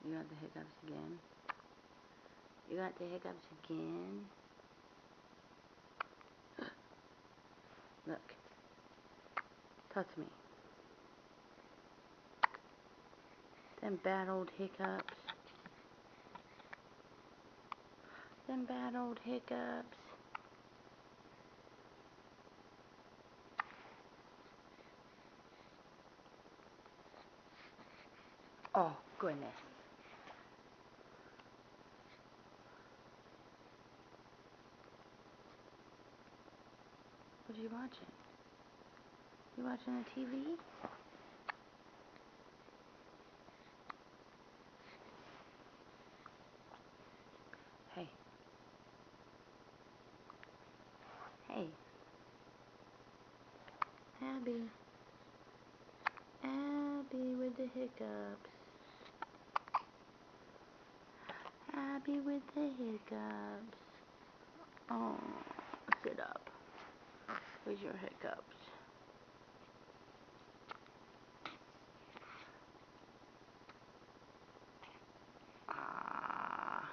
You got the hiccups again. You got the hiccups again. Look. Touch me. Them bad old hiccups. Them bad old hiccups. Oh, goodness. What are you watching? You watching the TV? Hey. Hey. Abbie. Abbie with the hiccups. Abbie with the hiccups. Oh, sit up. Where's your hiccups? Ah.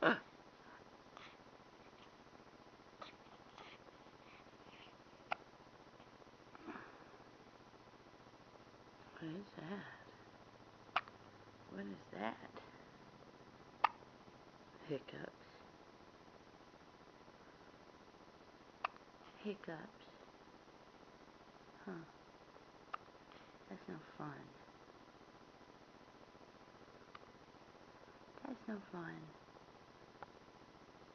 Ah. What is that? What is that? Hiccups. Hiccups. Huh. That's no fun. That's no fun.